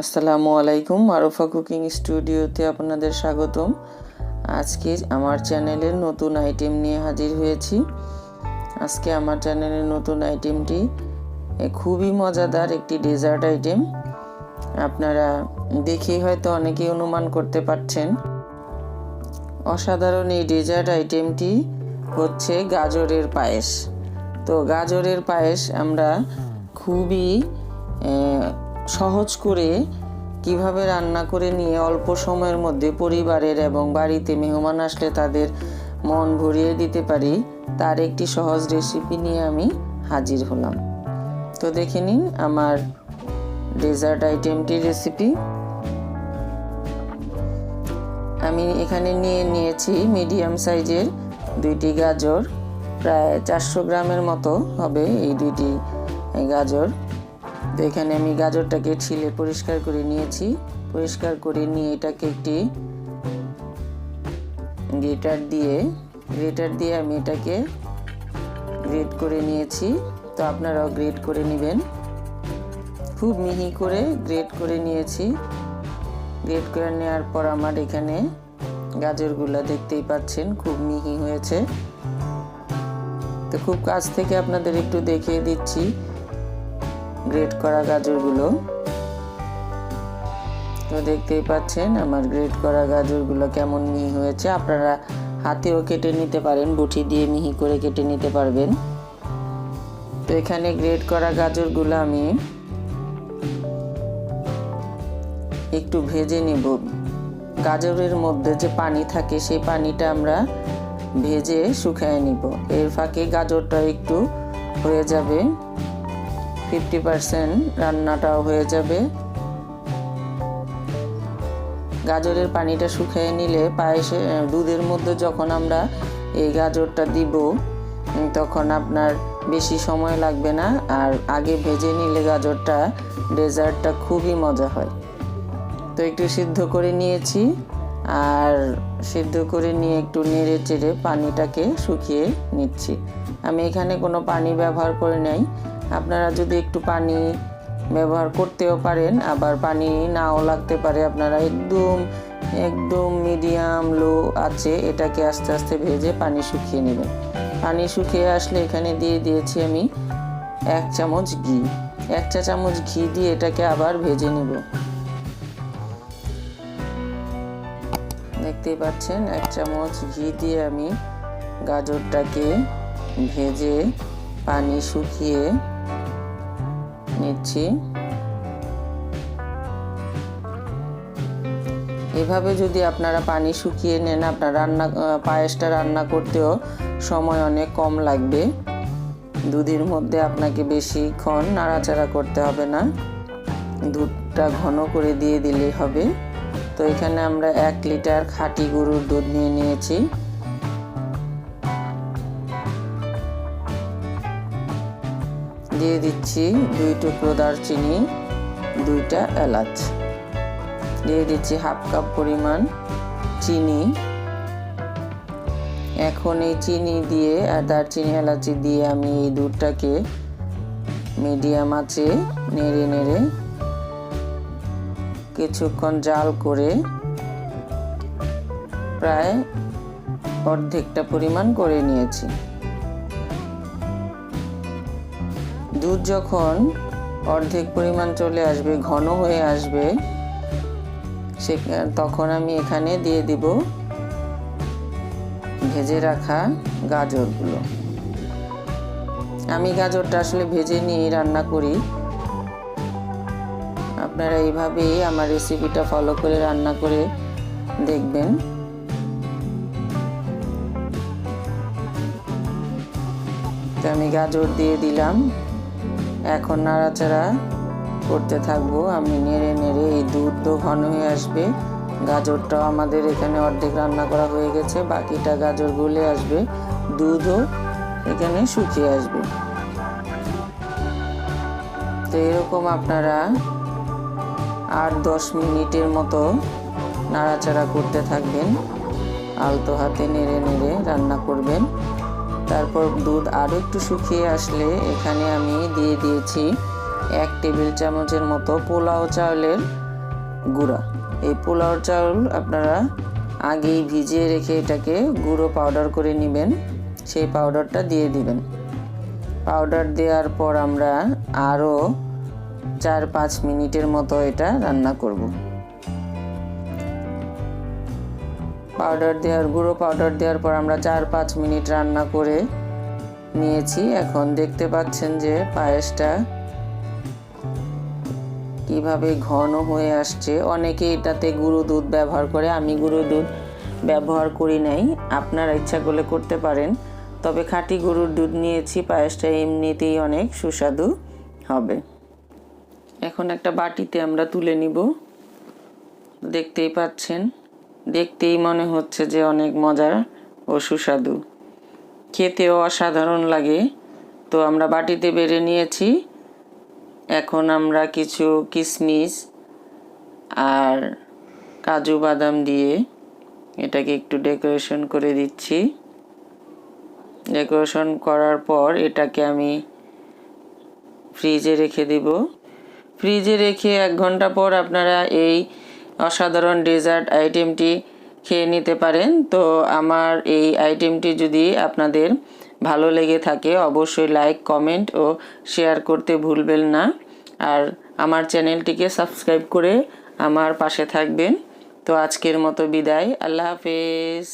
আসসালামু আলাইকুম, মারুফা কুকিং স্টুডিওতে আপনাদের স্বাগতম। আজকে আমার চ্যানেলের নতুন আইটেম নিয়ে হাজির হয়েছি। আজকে আমার চ্যানেলের নতুন আইটেমটি খুবই মজাদার একটি ডেজার্ট আইটেম। আপনারা দেখেই হয়তো অনেকেই অনুমান করতে পারছেন। অসাধারণ এই ডেজার্ট আইটেমটি হচ্ছে গাজরের পায়েস। তো গাজরের পায়েস আমরা খুবই সহজ করে কিভাবে রান্না করে নিয়ে অল্প সময়ের মধ্যে পরিবারের এবং বাড়িতে মেহমান আসলে তাদের মন ভরিয়ে দিতে পারি, তার একটি সহজ রেসিপি নিয়ে আমি হাজির হলাম। তো দেখে নিন আমার ডেজার্ট আইটেমটির রেসিপি। আমি এখানে নিয়েছি মিডিয়াম সাইজের দুইটি গাজর, প্রায় 400 গ্রামের মতো হবে এই দুইটি গাজর। তো এখানে আমি গাজরটাকে ছিলে পরিষ্কার করে নিয়েছি। পরিষ্কার করে নিয়ে এটাকে একটি গ্রেটার দিয়ে আমি এটাকে গ্রেট করে নিয়েছি। তো আপনারাও গ্রেট করে নেবেন। খুব মিহি করে গ্রেট করে নিয়েছি। গ্রেট করে নেওয়ার পর আমার এখানে গাজরগুলো দেখতেই পাচ্ছেন খুব মিহি হয়েছে। তো খুব কাছ থেকে আপনাদের একটু দেখিয়ে দিচ্ছি গ্রেট করা গাজরগুলো। তো দেখতেই পাচ্ছেন আমার গ্রেট করা গাজরগুলো কেমন মিহি হয়েছে। আপনারা হাতেও কেটে নিতে পারেন, বটি দিয়ে মিহি করে কেটে নিতে পারবেন। তো এখানে গ্রেট করা গাজরগুলো আমি একটু ভেজে নেব। গাজরের মধ্যে যে পানি থাকে সেই পানিটা আমরা ভেজে শুকিয়ে নিব। এর ফাঁকে গাজরটা একটু হয়ে যাবে, 50% রান্নাটাও হয়ে যাবে। গাজরের পানিটা শুকিয়ে নিলে পায়েসে দুধের মধ্যে যখন আমরা এই গাজরটা দিব তখন আপনার বেশি সময় লাগবে না। আর আগে ভেজে নিলে গাজরটা ডেজার্টটা খুবই মজা হয়। তো একটু সিদ্ধ করে নিয়েছি, আর সিদ্ধ করে নিয়ে একটু নেড়ে চেড়ে পানিটাকে শুকিয়ে নিচ্ছি। আমি এখানে কোনো পানি ব্যবহার করে নাই। আপনারা যদি একটু পানি ব্যবহার করতেও পারেন, আবার পানি নাও লাগতে পারে। আপনারা একদম মিডিয়াম লো আছে এটাকে আস্তে আস্তে ভেজে পানি শুকিয়ে নেবেন। পানি শুকিয়ে আসলে এখানে দিয়ে দিয়েছি আমি 1 চামচ ঘি। 1 চা চামচ ঘি দিয়ে এটাকে আবার ভেজে নেব। দেখতেই পাচ্ছেন 1 চামচ ঘি দিয়ে আমি গাজরটাকে ভেজে পানি শুকিয়ে নিচ্ছি। এভাবে যদি আপনারা পানি শুকিয়ে নেন, আপনার পায়েসটা রান্না করতেও সময় অনেক কম লাগবে। দুধের মধ্যে আপনাকে বেশিক্ষণ নাড়াচাড়া করতে হবে না, দুধটা ঘন করে দিয়ে দিলেই হবে। তো এখানে আমরা 1 লিটার খাঁটি গরুর দুধ নিয়েছি। দিয়ে দিচ্ছি 2 টুকরো দারচিনি, 2টা এলাচ, দিয়ে দিচ্ছি 1/2 কাপ পরিমাণ চিনি। এখন এই চিনি দিয়ে আর দারচিনি এলাচি দিয়ে আমি এই দুধটাকে মিডিয়াম আঁচে নেড়ে কিছুক্ষণ জাল করে প্রায় অর্ধেকটা পরিমাণ করে নিয়েছি। দুধ যখন অর্ধেক পরিমাণ চলে আসবে, ঘন হয়ে আসবে, তখন আমি এখানে দিয়ে দিব ভেজে রাখা গাজরগুলো। আমি গাজরটা আসলে ভেজে নিয়ে রান্না করি। আপনারা এইভাবেই আমার রেসিপিটা ফলো করে রান্না করে দেখবেন। তো আমি গাজর দিয়ে দিলাম। এখন নাড়াচাড়া করতে থাকবো। আমি নেড়ে এই দুধও ঘন হয়ে আসবে। গাজরটাও আমাদের এখানে অর্ধেক রান্না করা হয়ে গেছে, বাকিটা গাজর গলে আসবে, দুধও এখানে শুকিয়ে আসবে। তো এরকম আপনারা 8-10 মিনিটের মতো নাড়াচাড়া করতে থাকবেন। আলতো হাতে নেড়ে রান্না করবেন। তারপর দুধ আরও একটু শুকিয়ে আসলে এখানে আমি দিয়ে দিয়েছি 1 টেবিল চামচের মতো পোলাও চাউলের গুঁড়া। এই পোলাও চাউল আপনারা আগেই ভিজিয়ে রেখে এটাকে গুঁড়ো পাউডার করে নেবেন, সেই পাউডারটা দিয়ে দিবেন। পাউডার দেওয়ার পর আমরা আরও 4-5 মিনিটের মতো এটা রান্না করব। গুঁড়ো পাউডার দেওয়ার পর আমরা 4-5 মিনিট রান্না করে নিয়েছি। এখন দেখতে পাচ্ছেন যে পায়েসটা কিভাবে ঘন হয়ে আসছে। অনেকে এটাতে গুঁড়ো দুধ ব্যবহার করে, আমি গুঁড়ো দুধ ব্যবহার করি নাই, আপনারা ইচ্ছা করলে করতে পারেন। তবে খাঁটি গরুর দুধ নিয়েছি, পায়েসটা এমনিতেই অনেক সুস্বাদু হবে। এখন একটা বাটিতে আমরা তুলে নিব। দেখতেই পাচ্ছেন, দেখতেই মনে হচ্ছে যে অনেক মজার ও সুস্বাদু, খেতেও অসাধারণ লাগে। তো আমরা বাটিতে বেড়ে নিয়েছি। এখন আমরা কিছু কিশমিশ আর কাজু বাদাম দিয়ে এটাকে একটু ডেকোরেশন করে দিচ্ছি। ডেকোরেশন করার পর এটাকে আমি ফ্রিজে রেখে দেব। ফ্রিজে রেখে 1 ঘন্টা পর আপনারা এই অসাধারণ ডেজার্ট আইটেমটি খেয়ে নিতে পারেন। তো আমার এই আইটেমটি যদি আপনাদের ভালো লেগে থাকে অবশ্যই লাইক, কমেন্ট ও শেয়ার করতে ভুলবেন না। আর আমার চ্যানেলটিকে সাবস্ক্রাইব করে আমার পাশে থাকবেন। তো আজকের মতো বিদায়, আল্লাহ হাফেজ।